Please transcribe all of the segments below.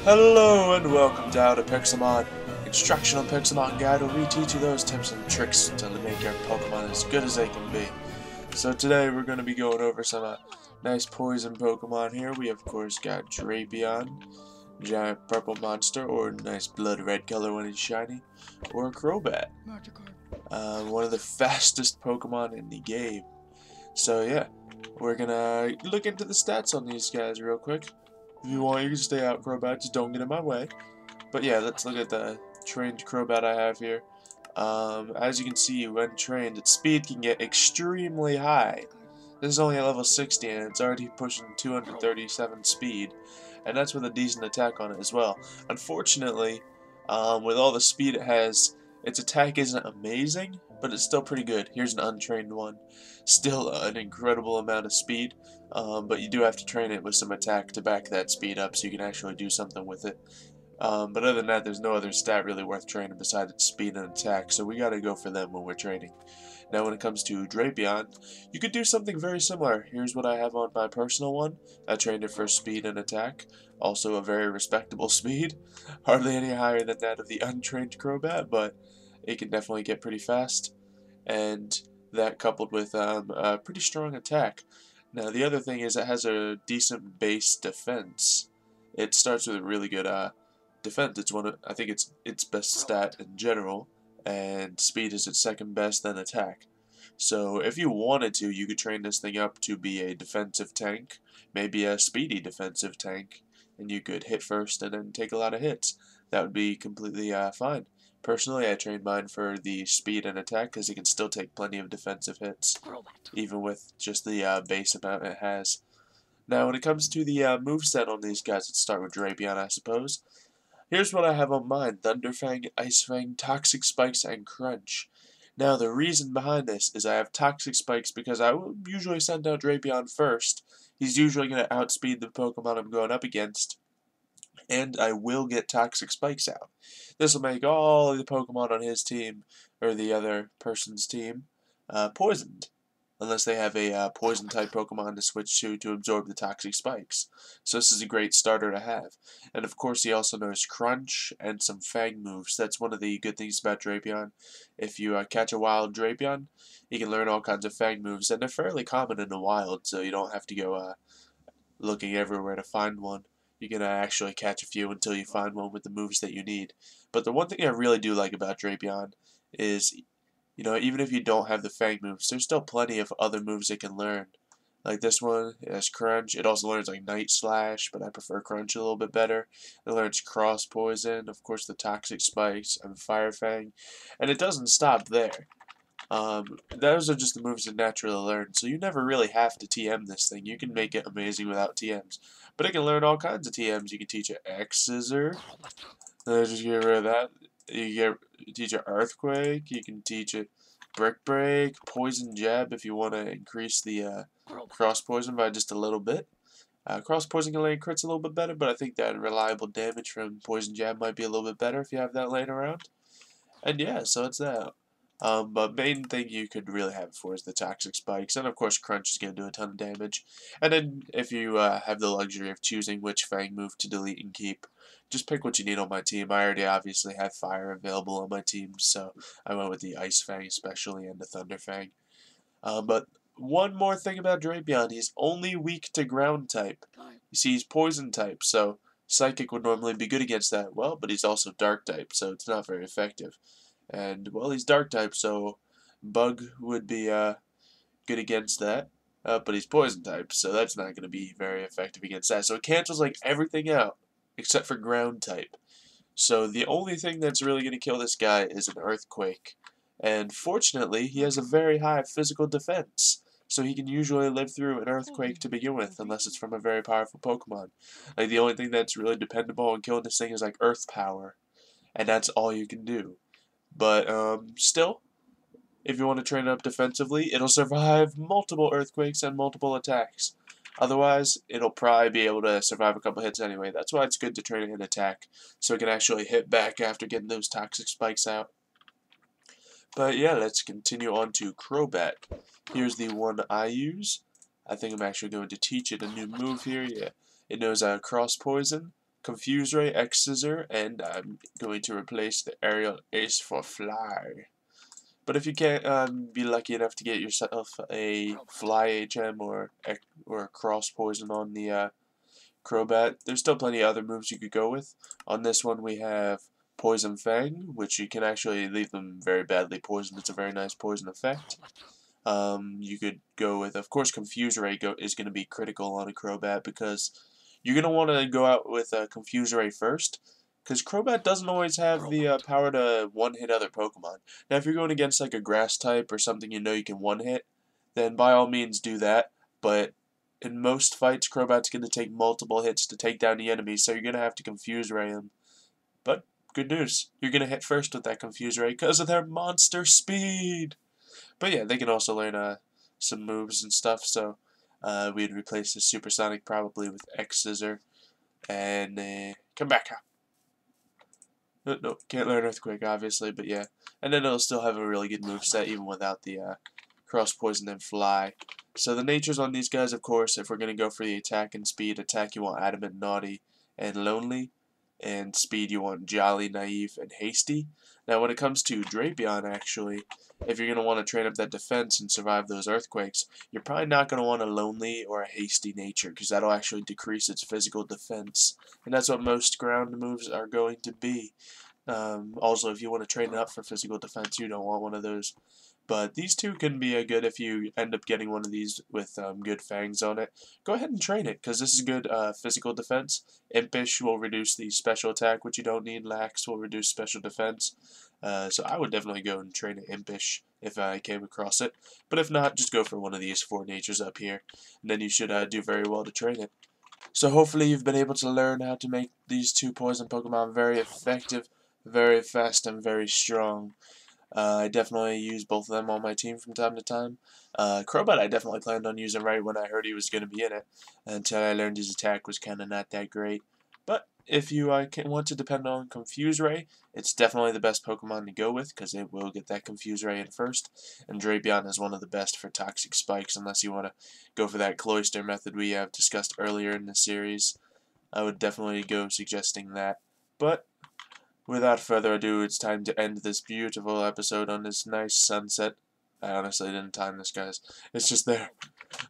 Hello and welcome to How to Pixelmon, instructional Pixelmon guide where we teach you those tips and tricks to make your Pokemon as good as they can be. So today we're going to be going over some nice poison Pokemon here. We of course got Drapion, giant purple monster, or nice blood red color when it's shiny, or Crobat, one of the fastest Pokemon in the game. So yeah, we're going to look into the stats on these guys real quick. If you want, you can stay out, Crobat. Just don't get in my way. But yeah, let's look at the trained Crobat I have here. As you can see, when trained, its speed can get extremely high. This is only at level 60, and it's already pushing 237 speed. And that's with a decent attack on it as well. Unfortunately, with all the speed it has, its attack isn't amazing, but it's still pretty good. Here's an untrained one. Still an incredible amount of speed, but you do have to train it with some attack to back that speed up so you can actually do something with it. But other than that, there's no other stat really worth training besides its speed and attack, so we gotta go for them when we're training. Now when it comes to Drapion, you could do something very similar. Here's what I have on my personal one. I trained it for speed and attack, also a very respectable speed. Hardly any higher than that of the untrained Crobat, but it can definitely get pretty fast. And that coupled with a pretty strong attack. Now the other thing is it has a decent base defense. It starts with a really good defense. It's I think it's its best stat in general, and speed is its second best, then attack. So if you wanted to, you could train this thing up to be a defensive tank, maybe a speedy defensive tank, and you could hit first and then take a lot of hits. That would be completely fine. Personally, I trained mine for the speed and attack because it can still take plenty of defensive hits, even with just the base amount it has. Now, when it comes to the moveset on these guys, let's start with Drapion, I suppose. Here's what I have on mine: Thunder Fang, Ice Fang, Toxic Spikes, and Crunch. Now, the reason behind this is I have Toxic Spikes because I will usually send out Drapion first. He's usually going to outspeed the Pokemon I'm going up against, and I will get Toxic Spikes out. This will make all the Pokemon on his team, or the other person's team, poisoned, unless they have a poison-type Pokemon to switch to absorb the Toxic Spikes. So this is a great starter to have. And of course he also knows Crunch and some Fang moves. That's one of the good things about Drapion. If you catch a wild Drapion, you can learn all kinds of Fang moves, and they're fairly common in the wild, so you don't have to go looking everywhere to find one. You can actually catch a few until you find one with the moves that you need. But the one thing I really do like about Drapion is, you know, even if you don't have the Fang moves, there's still plenty of other moves it can learn. Like this one, it has Crunch. It also learns like Night Slash, but I prefer Crunch a little bit better. It learns Cross Poison, of course the Toxic Spikes, and Fire Fang. And it doesn't stop there. Those are just the moves it naturally learn, so you never really have to TM this thing. You can make it amazing without TMs. But it can learn all kinds of TMs. You can teach it X-Scissor. Just get rid of that. You can teach it Earthquake. You can teach it Brick Break, Poison Jab if you want to increase the Cross Poison by just a little bit. Cross Poison can land crits a little bit better, but I think that reliable damage from Poison Jab might be a little bit better if you have that laying around. And yeah, so it's that. But main thing you could really have it for is the Toxic Spikes, and of course Crunch is going to do a ton of damage. And then if you have the luxury of choosing which Fang move to delete and keep, just pick what you need on my team. I already obviously have Fire available on my team, so I went with the Ice Fang especially and the Thunder Fang. But one more thing about Drapion, he's only weak to Ground type. You see, he's Poison type, so Psychic would normally be good against that. Well, but he's also Dark type, so it's not very effective. And, well, he's Dark type, so Bug would be good against that. But he's Poison type, so that's not going to be very effective against that. So it cancels, like, everything out, except for Ground type. So the only thing that's really going to kill this guy is an Earthquake. And fortunately, he has a very high physical defense. So he can usually live through an Earthquake to begin with, unless it's from a very powerful Pokemon. Like, the only thing that's really dependable on killing this thing is, like, Earth Power. And that's all you can do. But still, if you want to train it up defensively, it'll survive multiple Earthquakes and multiple attacks. Otherwise, it'll probably be able to survive a couple hits anyway. That's why it's good to train it in attack, so it can actually hit back after getting those Toxic Spikes out. But yeah, let's continue on to Crobat. Here's the one I use. I think I'm actually going to teach it a new move here. Yeah, it knows Cross Poison, Confuse Ray, X Scissor, and I'm going to replace the Aerial Ace for Fly. But if you can't be lucky enough to get yourself a Fly HM or Cross Poison on the Crobat, there's still plenty of other moves you could go with. On this one we have Poison Fang, which you can actually leave them very badly poisoned. It's a very nice poison effect. You could go with, of course, Confuse Ray is going to be critical on a Crobat because you're going to want to go out with Confuse Ray first, because Crobat doesn't always have the power to one-hit other Pokemon. Now, if you're going against like a Grass type or something you know you can one-hit, then by all means do that, but in most fights, Crobat's going to take multiple hits to take down the enemy, so you're going to have to Confuse Ray him. But, good news, you're going to hit first with that Confuse Ray because of their monster speed! But yeah, they can also learn some moves and stuff, so we'd replace the Supersonic probably with X Scissor, and come back. No, can't learn Earthquake, obviously, but yeah. And then it'll still have a really good moveset even without the Cross Poison and Fly. So the natures on these guys, of course, if we're going to go for the attack and speed, attack you want Adamant, Naughty, and Lonely, and speed you want Jolly, Naive, and Hasty. Now when it comes to Drapion, actually, if you're going to want to train up that defense and survive those earthquakes, you're probably not going to want a Lonely or a Hasty nature, because that'll actually decrease its physical defense. And that's what most ground moves are going to be. Also, if you want to train it up for physical defense, you don't want one of those. But these two can be good if you end up getting one of these with good fangs on it. Go ahead and train it, because this is good physical defense. Impish will reduce the special attack, which you don't need. Lax will reduce special defense. So I would definitely go and train it Impish if I came across it. But if not, just go for one of these 4 natures up here. And then you should do very well to train it. So hopefully you've been able to learn how to make these 2 poison Pokemon very effective, very fast, and very strong. I definitely use both of them on my team from time to time. Crobat I definitely planned on using right when I heard he was going to be in it, until I learned his attack was kind of not that great. But if you want to depend on Confuse Ray, it's definitely the best Pokemon to go with, because it will get that Confuse Ray in first. And Drapion is one of the best for Toxic Spikes, unless you want to go for that Cloyster method we have discussed earlier in the series. I would definitely go suggesting that. But without further ado, it's time to end this beautiful episode on this nice sunset. I honestly didn't time this, guys. It's just there.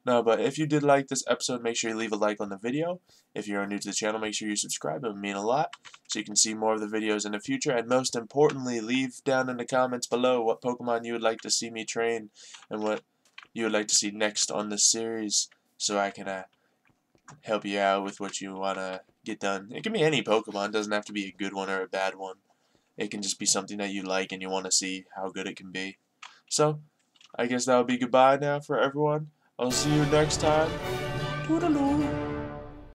No, but if you did like this episode, make sure you leave a like on the video. If you're new to the channel, make sure you subscribe. It would mean a lot, so you can see more of the videos in the future. And most importantly, leave down in the comments below what Pokemon you would like to see me train and what you would like to see next on this series, so I can help you out with what you want to get done. It can be any Pokemon. It doesn't have to be a good one or a bad one. It can just be something that you like and you want to see how good it can be. So, I guess that'll be goodbye now for everyone. I'll see you next time. Toodaloo!